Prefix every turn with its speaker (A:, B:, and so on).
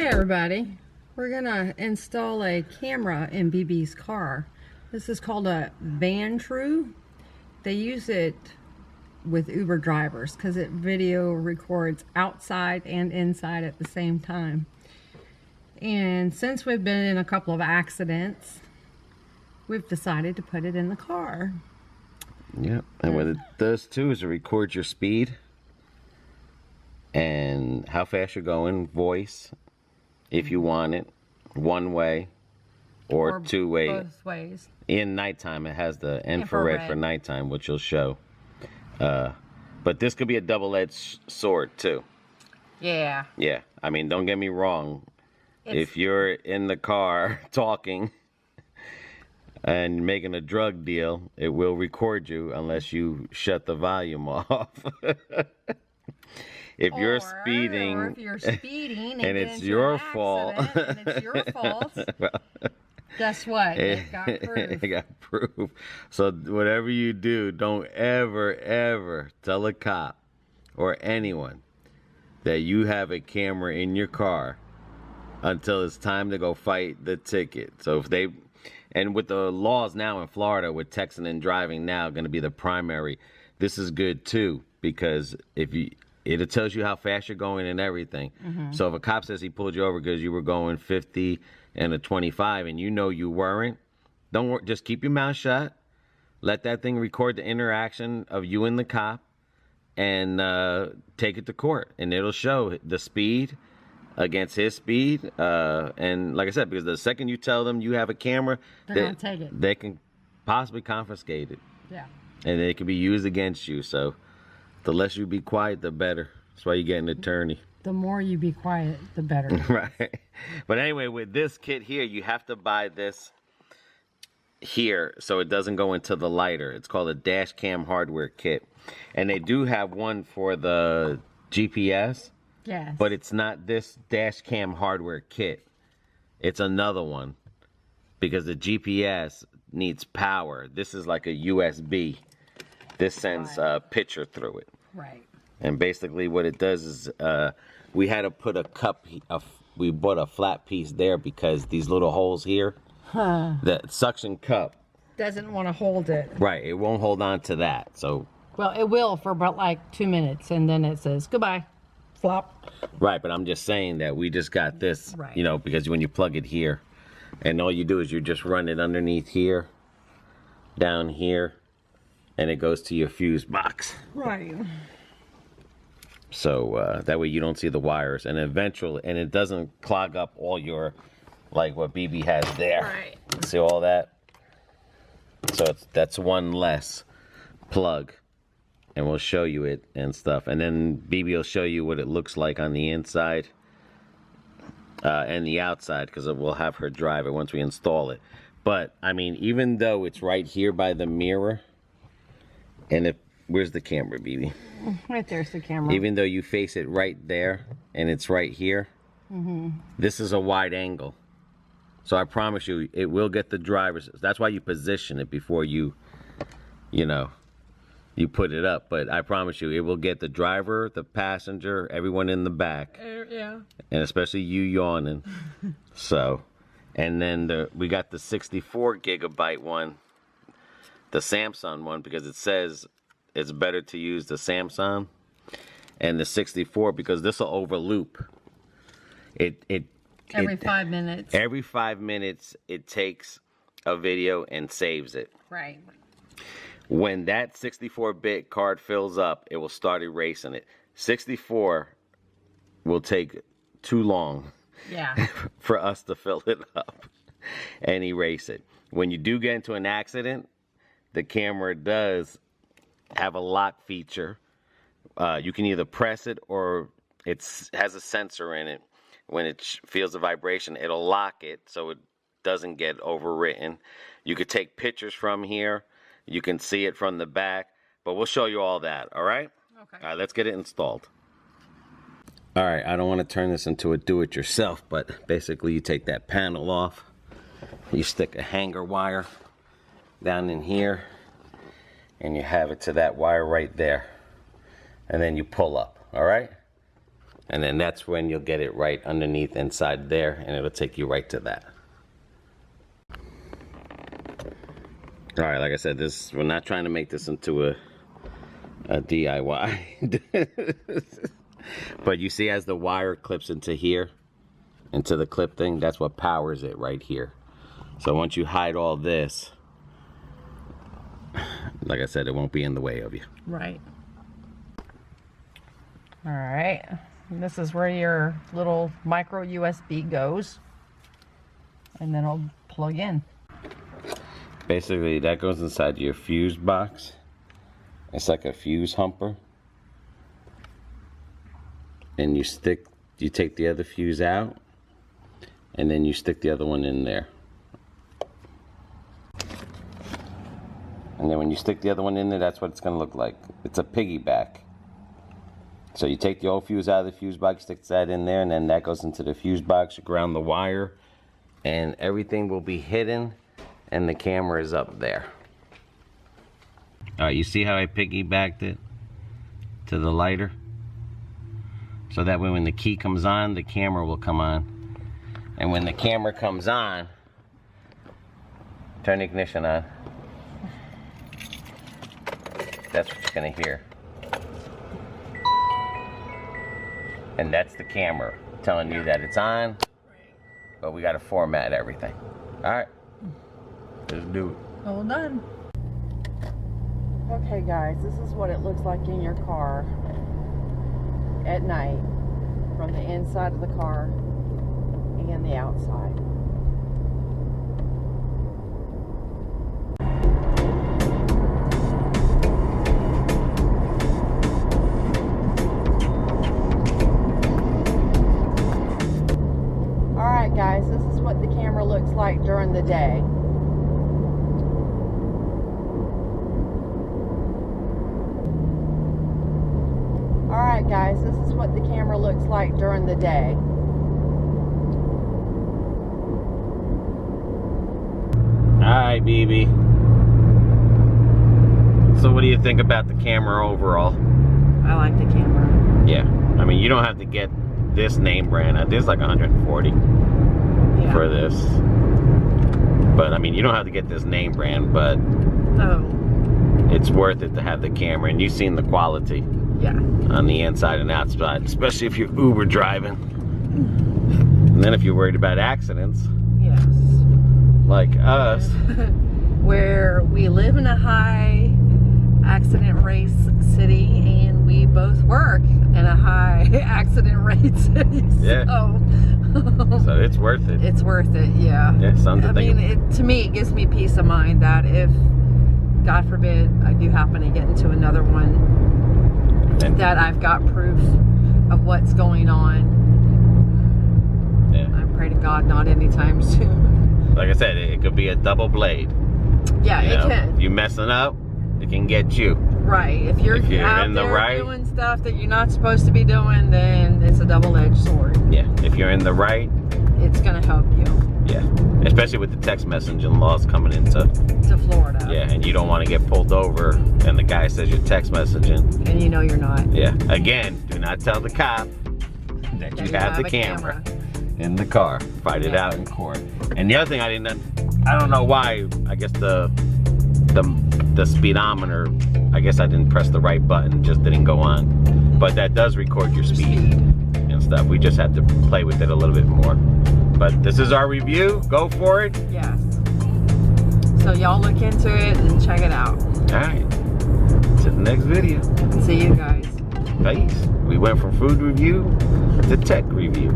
A: everybody, we're gonna install a camera in BB's car. This is called a Vantrue. They use it with Uber drivers because it video records outside and inside at the same time. And since we've been in a couple of accidents, we've decided to put it in the car.
B: Yep, and what it does too is it records your speed and how fast you're going, voice, if you want it, one way or two way.
A: Both ways.
B: In nighttime, it has the infrared for nighttime, which you'll show. But this could be a double-edged sword too.
A: Yeah.
B: Yeah, I mean, don't get me wrong. If you're in the car talking and making a drug deal, it will record you unless you shut the volume off. If you're speeding,
A: or if you're speeding
B: and it's your fault,
A: and it's your fault, well, guess what? It got proof.
B: It got proof. So whatever you do, don't ever tell a cop or anyone that you have a camera in your car until it's time to go fight the ticket. So if they, and with the laws now in Florida with texting and driving now going to be the primary, this is good too, because if you, it tells you how fast you're going and everything. So if a cop says he pulled you over because you were going 50 and a 25 and you know you weren't, don't just keep your mouth shut. Let that thing record the interaction of you and the cop and take it to court. And it'll show the speed against his speed. And like I said, because the second you tell them you have a camera,
A: they're going to take it.
B: They can possibly confiscate it.
A: Yeah. And
B: it can be used against you. So the less you be quiet, the better. That's why you get an attorney.
A: The more you be quiet, the better.
B: Right. But anyway, with this kit here, you have to buy this here so it doesn't go into the lighter. It's called a dash cam hardware kit. And they do have one for the GPS.
A: Yes.
B: But it's not this dash cam hardware kit. It's another one. Because the GPS needs power. This is like a USB. This sends a picture through it.
A: Right.
B: And basically what it does is we had to put a cup, we bought a flat piece there because these little holes here, the suction cup
A: doesn't want to hold it.
B: Right, it won't hold on to that. So,
A: well, it will for about like 2 minutes and then it says goodbye, flop.
B: Right, but I'm just saying that we just got this, you know, because when you plug it here, and all you do is you just run it underneath here, down here, and it goes to your fuse box.
A: Right.
B: So that way you don't see the wires, and eventually, and it doesn't clog up all your, like what BB has there.
A: Right.
B: See all that? So that's one less plug, and we'll show you it and stuff. And then BB will show you what it looks like on the inside and the outside, because we'll have her drive it once we install it. But I mean, even though it's right here by the mirror, and if where's the camera, BB?
A: Right there's the camera.
B: Even though you face it right there and it's right here, this is a wide angle. So I promise you, it will get the driver's. That's why you position it before you know, you put it up. But I promise you, it will get the driver, the passenger, everyone in the back.
A: Yeah.
B: And especially you yawning. So, and then we got the 64 gigabyte one, the Samsung one, because it says it's better to use the Samsung, and the 64 because this will overloop.
A: Every 5 minutes.
B: Every 5 minutes it takes a video and saves it.
A: Right.
B: When that 64-bit card fills up, it will start erasing it. 64 will take too long.
A: Yeah.
B: For us to fill it up and erase it. When you do get into an accident, the camera does have a lock feature. You can either press it or it has a sensor in it. When it feels the vibration, it'll lock it so it doesn't get overwritten. You could take pictures from here. You can see it from the back, but we'll show you all that, all right?
A: Okay.
B: All right, let's get it installed. All right, I don't want to turn this into a do-it-yourself, but basically you take that panel off. You stick a hanger wire down in here, and you have it to that wire right there. And then you pull up, all right? And then that's when you'll get it right underneath inside there, and it'll take you right to that. All right, like I said, we're not trying to make this into a DIY. But you see, as the wire clips into here, into the clip thing, that's what powers it right here. So once you hide all this, like I said, it won't be in the way of you.
A: Right. All right. And this is where your little micro USB goes. And then it'll plug in.
B: Basically, that goes inside your fuse box. It's like a fuse humper. And you take the other fuse out, and then you stick the other one in there. And then when you stick the other one in there, that's what it's gonna look like. It's a piggyback. So you take the old fuse out of the fuse box, stick that in there, and then that goes into the fuse box. You ground the wire, and everything will be hidden, and the camera is up there. All right, you see how I piggybacked it to the lighter? So that way when the key comes on, the camera will come on. And when the camera comes on, turn the ignition on. That's what you're gonna hear. And that's the camera telling you that it's on, but we gotta format everything. All right, let's do it.
A: All done. Okay guys, this is what it looks like in your car at night, from the inside of the car and the outside. Alright guys, this is what the camera looks like during the day. Alright guys, this is what the camera looks like during the day.
B: Alright, BB. So what do you think about the camera overall?
A: I like the camera.
B: Yeah, I mean, you don't have to get this name brand. There's like 140 for this. But I mean, you don't have to get this name brand, but it's worth it to have the camera. And you've seen the quality.
A: Yeah.
B: On the inside and outside, especially if you're Uber driving. And then if you're worried about accidents.
A: Yes.
B: Like us.
A: Where we live in a high accident rate city, and we both work in a high accident rate city.
B: Yeah. So it's worth it.
A: It's worth it, yeah.
B: Yeah, something to think
A: about. To me, it gives me peace of mind that if, God forbid, I do happen to get into another one, that I've got proof of what's going on.
B: Yeah.
A: I pray to God not anytime soon.
B: Like I said, it could be a double blade.
A: Yeah, it can.
B: You messing up, it can get you.
A: Right. If you're out
B: in the
A: there
B: right,
A: doing stuff that you're not supposed to be doing, then it's a double-edged sword.
B: Yeah. If you're in the right,
A: it's gonna help you.
B: Yeah. Especially with the text messaging laws coming into
A: Florida.
B: Yeah, and you don't want to get pulled over and the guy says you're text messaging.
A: And you know you're not.
B: Yeah. Again, do not tell the cop that you have the camera in the car. Fight it out in court. And the other thing I don't know why, I guess the speedometer, I guess I didn't press the right button, just didn't go on. But that does record your speed and stuff. We just have to play with it a little bit more. But this is our review. Go for it.
A: Yes. So y'all look into it and check it out.
B: All right. To the next video.
A: See you guys.
B: Peace. We went from food review to tech review.